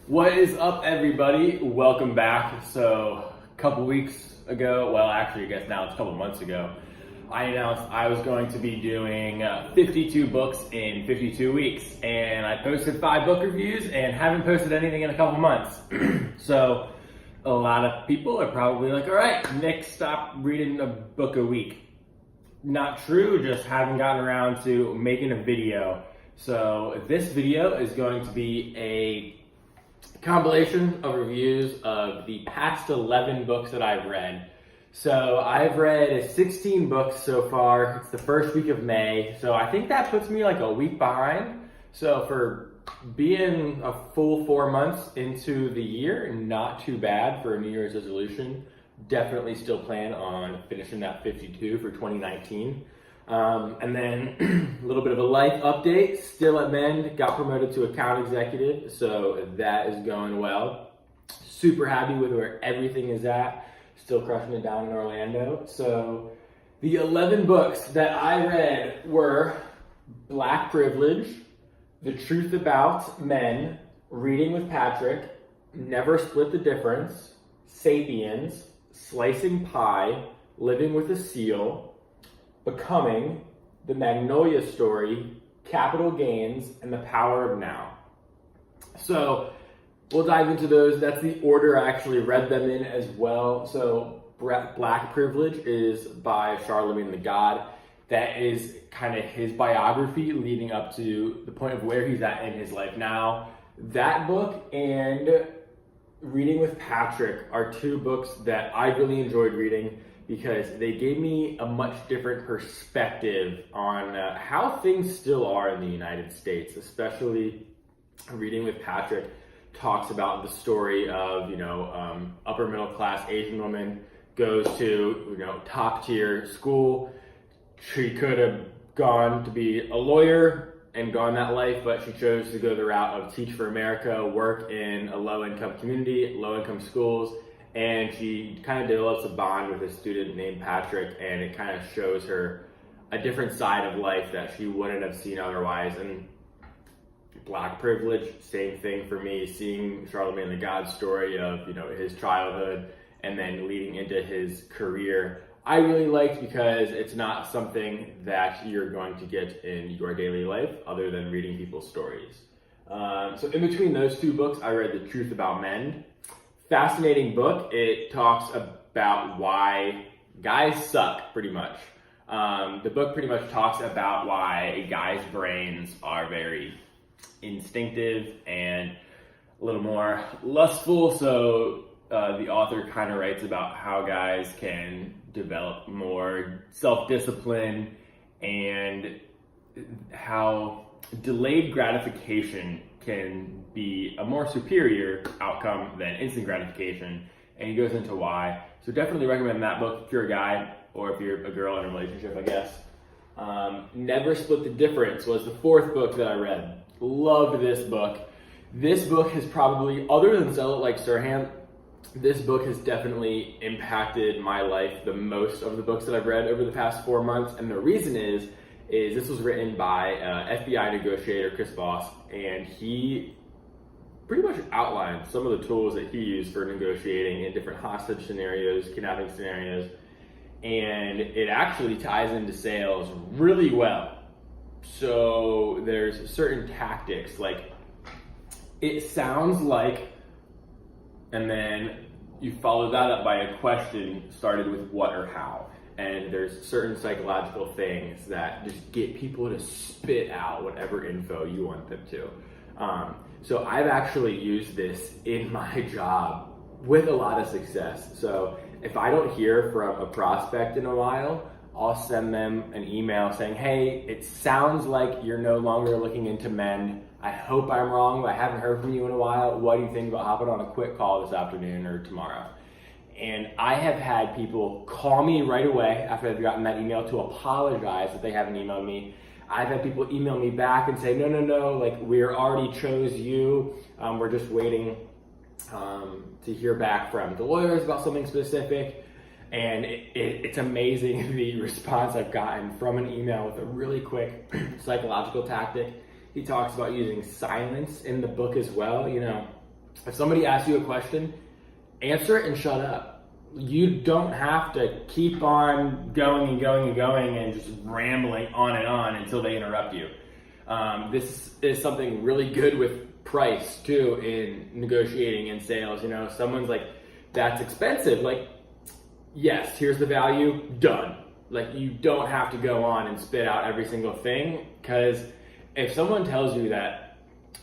What is up, everybody? Welcome back. So, a couple weeks ago, well, actually, I guess now it's a couple months ago, I announced I was going to be doing 52 books in 52 weeks. And I posted 5 book reviews and haven't posted anything in a couple months. So, a lot of people are probably like, all right, Nick, stop reading a book a week. Not true, just haven't gotten around to making a video. So, this video is going to be a compilation of reviews of the past 11 books that I've read. So I've read 16 books so far. It's the first week of May, so I think that puts me like a week behind. So for being a full 4 months into the year, not too bad for a New Year's resolution. Definitely still plan on finishing that 52 for 2019. And then a little bit of a life update, still at Mend, got promoted to account executive, so that is going well. Super happy with where everything is at, still crushing it down in Orlando. So the 11 books that I read were Black Privilege, The Truth About Men, Reading with Patrick, Never Split the Difference, Sapiens, Slicing Pie, Living with a Seal, Becoming, The Magnolia Story, Capital Gains, and The Power of Now. So we'll dive into those. That's the order I actually read them in as well. So Black Privilege is by Charlemagne the God. That is kind of his biography leading up to the point of where he's at in his life now. That book and Reading with Patrick are 2 books that I really enjoyed reading, because they gave me a much different perspective on how things still are in the United States, especially Reading with Patrick talks about the story of, upper middle class Asian woman goes to, top tier school. She could have gone to be a lawyer and gone that life, but she chose to go the route of Teach for America, work in a low income community, low income schools. And she kind of develops a bond with a student named Patrick, and it kind of shows her a different side of life that she wouldn't have seen otherwise. And Black Privilege, same thing for me, seeing Charlemagne the God's story of, his childhood and then leading into his career, I really liked, because it's not something that you're going to get in your daily life other than reading people's stories. So in between those 2 books, I read The Truth About Men. Fascinating book. It talks about why guys suck, pretty much. The book pretty much talks about why a guy's brains are very instinctive and a little more lustful. So the author kind of writes about how guys can develop more self-discipline and how delayed gratification can be a more superior outcome than instant gratification, and he goes into why. So definitely recommend that book if you're a guy, or if you're a girl in a relationship, I guess. Never Split the Difference was the 4th book that I read. Loved this book. This book has probably, other than Sell It Like Sirhan, this book has definitely impacted my life the most of the books that I've read over the past 4 months, and the reason is this was written by FBI negotiator Chris Voss, and he pretty much outlined some of the tools that he used for negotiating in different hostage scenarios, kidnapping scenarios, and it actually ties into sales really well. So there's certain tactics, like it sounds like, and then you follow that up by a question started with what or how. And there's certain psychological things that just get people to spit out whatever info you want them to. So I've actually used this in my job with a lot of success. So if I don't hear from a prospect in a while, I'll send them an email saying, hey, it sounds like you're no longer looking into Mend. I hope I'm wrong, but I haven't heard from you in a while. What do you think about hopping on a quick call this afternoon or tomorrow? And I have had people call me right away after they've gotten that email to apologize that they haven't emailed me. I've had people email me back and say, no, like we're already chose you. We're just waiting to hear back from the lawyers about something specific. And it's amazing the response I've gotten from an email with a really quick psychological tactic. He talks about using silence in the book as well. You know, If somebody asks you a question, answer it and shut up. You don't have to keep on going and going and going and just rambling on and on until they interrupt you. This is something really good with price too in negotiating and sales. You know, someone's like, that's expensive. Like, yes, here's the value, done. Like, you don't have to go on and spit out every single thing, because if someone tells you that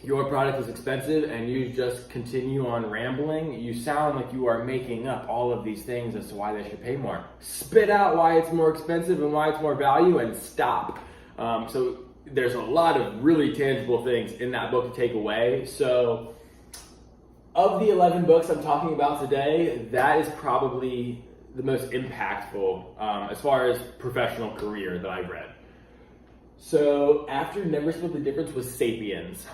your product is expensive and you just continue on rambling, you sound like you are making up all of these things as to why they should pay more. Spit out why it's more expensive and why it's more value, and stop. So there's a lot of really tangible things in that book to take away. So of the 11 books I'm talking about today, that is probably the most impactful as far as professional career that I've read. So after Never Split the Difference was Sapiens.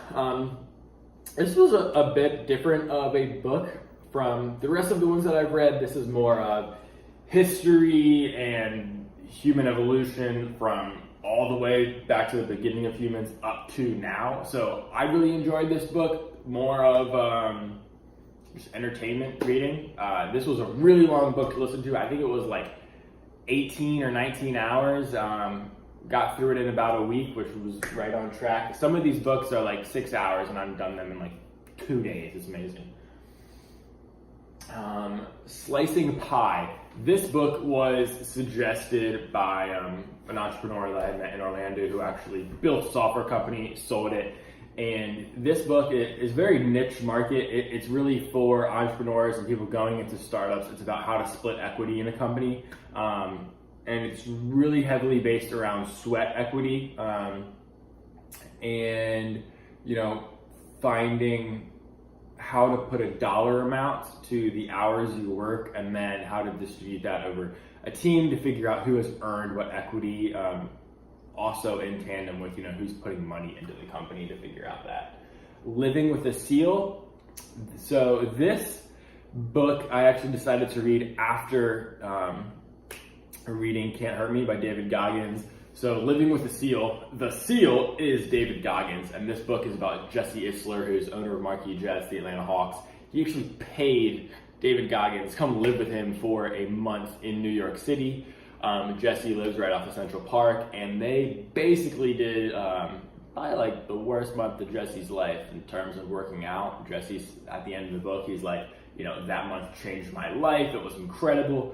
This was a bit different of a book from the rest of the ones that I've read. This is more of history and human evolution from all the way back to the beginning of humans up to now. So I really enjoyed this book, more of just entertainment reading. This was a really long book to listen to. I think it was like 18 or 19 hours. Got through it in about a week, which was right on track. Some of these books are like 6 hours, and I've done them in like 2 days. It's amazing. Slicing Pie. This book was suggested by an entrepreneur that I met in Orlando who actually built a software company, sold it. And this book is very niche market. It's really for entrepreneurs and people going into startups. It's about how to split equity in a company. And it's really heavily based around sweat equity, and, you know, finding how to put a dollar amount to the hours you work, and then how to distribute that over a team to figure out who has earned what equity, also in tandem with, you know, who's putting money into the company to figure out that. Living with a Seal. So this book I actually decided to read after reading Can't Hurt Me by David Goggins. So Living with a Seal. The Seal is David Goggins, and this book is about Jesse Itzler, who's owner of Marquis Jets, the Atlanta Hawks. He actually paid David Goggins to come live with him for a month in New York City. Jesse lives right off of Central Park, and they basically did probably like the worst month of Jesse's life in terms of working out. Jesse's, at the end of the book, he's like, you know, that month changed my life. It was incredible.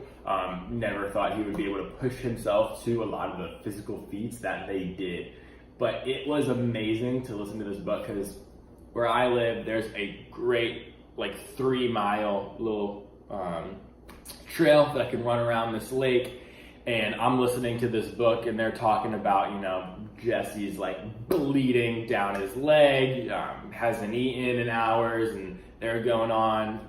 Never thought he would be able to push himself to a lot of the physical feats that they did. But it was amazing to listen to this book, because where I live, there's a great like 3-mile little trail that I can run around this lake. And I'm listening to this book, and they're talking about, you know, Jesse's like bleeding down his leg, hasn't eaten in hours, and they're going on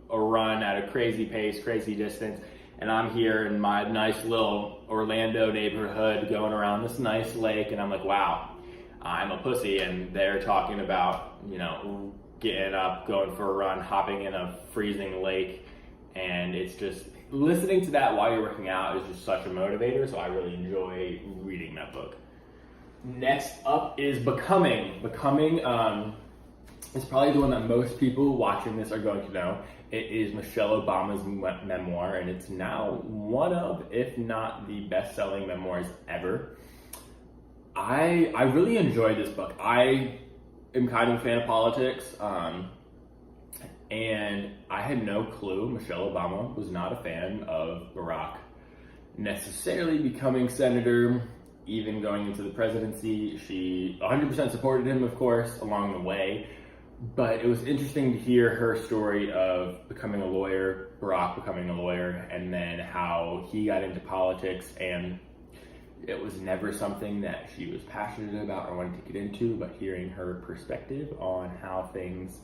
a run at a crazy pace, crazy distance. And I'm here in my nice little Orlando neighborhood going around this nice lake, and I'm like, wow, I'm a pussy. And they're talking about, you know, getting up, going for a run, hopping in a freezing lake. And it's just, listening to that while you're working out is just such a motivator. So I really enjoy reading that book. Next up is Becoming. Becoming is probably the one that most people watching this are going to know. It is Michelle Obama's memoir, and it's now one of, if not the best-selling memoirs ever. I really enjoyed this book. I am kind of a fan of politics, and I had no clue Michelle Obama was not a fan of Barack necessarily becoming senator, even going into the presidency. She 100% supported him, of course, along the way. But it was interesting to hear her story of becoming a lawyer, Barack becoming a lawyer, and then how he got into politics, and it was never something that she was passionate about or wanted to get into, but hearing her perspective on how things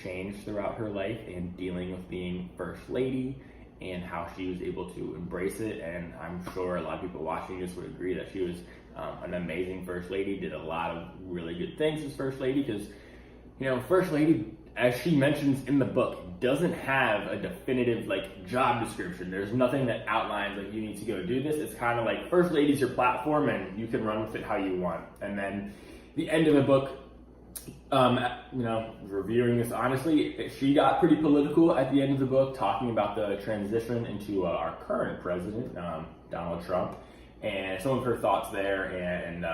changed throughout her life and dealing with being first lady and how she was able to embrace it. And I'm sure a lot of people watching this would agree that she was an amazing first lady, did a lot of really good things as first lady, because, you know, first lady, as she mentions in the book, doesn't have a definitive like job description. There's nothing that outlines like you need to go do this. It's kind of like first lady's your platform and you can run with it how you want. And then the end of the book, Reviewing this honestly, she got pretty political at the end of the book, talking about the transition into our current president, Donald Trump, and some of her thoughts there, and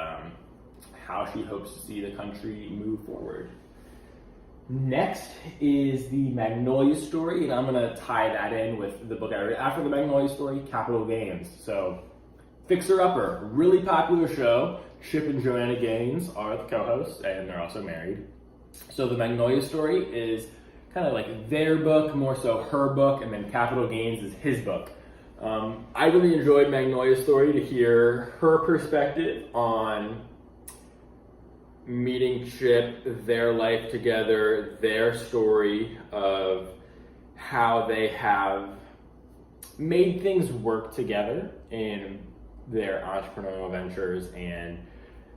how she hopes to see the country move forward. Next is the Magnolia Story, and I'm going to tie that in with the book I read after the Magnolia Story, Capital Gains. So, Fixer Upper, really popular show. Chip and Joanna Gaines are the co-hosts, and they're also married. So the Magnolia Story is kind of like their book, more so her book, and then Capital Gains is his book. I really enjoyed Magnolia Story to hear her perspective on meeting Chip, their life together, their story of how they have made things work together in their entrepreneurial ventures, and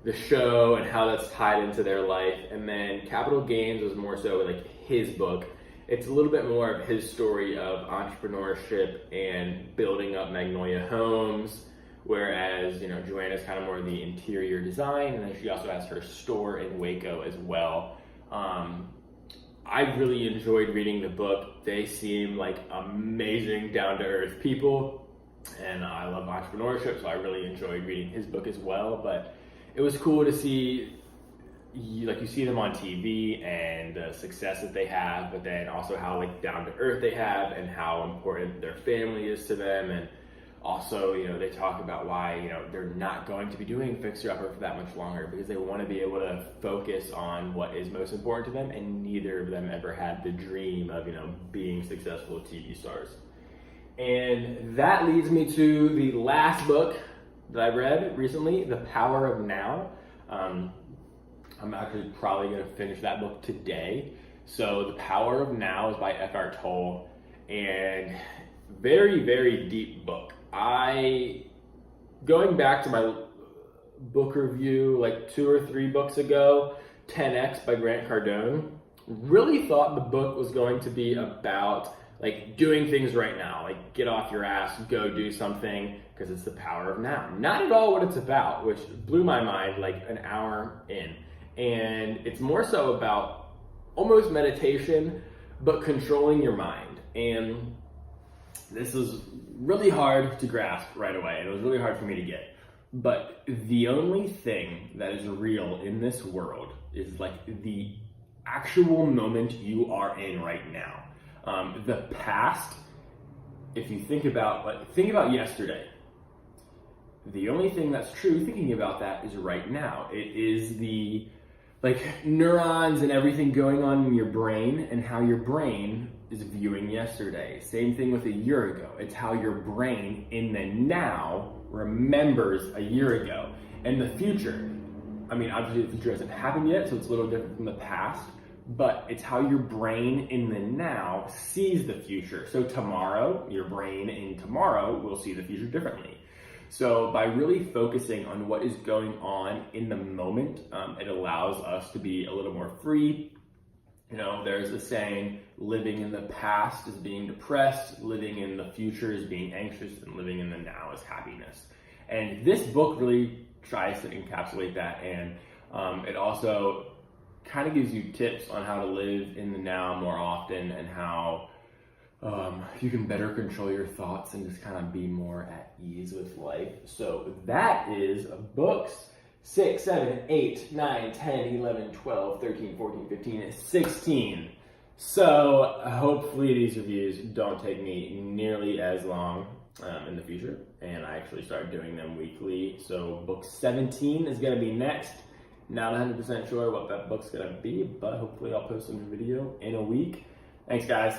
the show and how that's tied into their life. And then Capital Gains was more so like his book. It's a little bit more of his story of entrepreneurship and building up Magnolia Homes, whereas, Joanna's kind of more the interior design, and then she also has her store in Waco as well. I really enjoyed reading the book. They seem like amazing, down-to-earth people, and I love entrepreneurship, so I really enjoyed reading his book as well. But it was cool to see, you see them on TV and the success that they have, but then also how down-to-earth they have and how important their family is to them. And also, they talk about why, they're not going to be doing Fixer Upper for that much longer, because they want to be able to focus on what is most important to them, and neither of them ever had the dream of, being successful TV stars. And that leads me to the last book that I read recently, The Power of Now. I'm actually probably going to finish that book today. So The Power of Now is by Eckhart Tolle, and very, very deep book. Going back to my book review 2 or 3 books ago, 10X by Grant Cardone, really thought the book was going to be about doing things right now, get off your ass, go do something, because it's the power of now. Not at all what it's about, which blew my mind an hour in. And it's more so about almost meditation, but controlling your mind. And this is really hard to grasp right away, and it was really hard for me to get. But the only thing that is real in this world is the actual moment you are in right now. The past, if you think about yesterday, the only thing that's true thinking about that is right now. It is the neurons and everything going on in your brain, and how your brain is viewing yesterday. Same thing with a year ago. It's how your brain in the now remembers a year ago. And the future, obviously the future hasn't happened yet, so it's a little different from the past, but it's how your brain in the now sees the future. So tomorrow, your brain in tomorrow will see the future differently. So by really focusing on what is going on in the moment, it allows us to be a little more free. There's a saying, living in the past is being depressed, living in the future is being anxious, and living in the now is happiness. And this book really tries to encapsulate that, and it also kind of gives you tips on how to live in the now more often, and how you can better control your thoughts and just kind of be more at ease with life. So that is books 6, 7, 8, 9, 10, 11, 12, 13, 14, 15, and 16. So hopefully these reviews don't take me nearly as long in the future, and I actually start doing them weekly. So book 17 is going to be next. Not 100% sure what that book's going to be, but hopefully I'll post a new video in a week. Thanks, guys.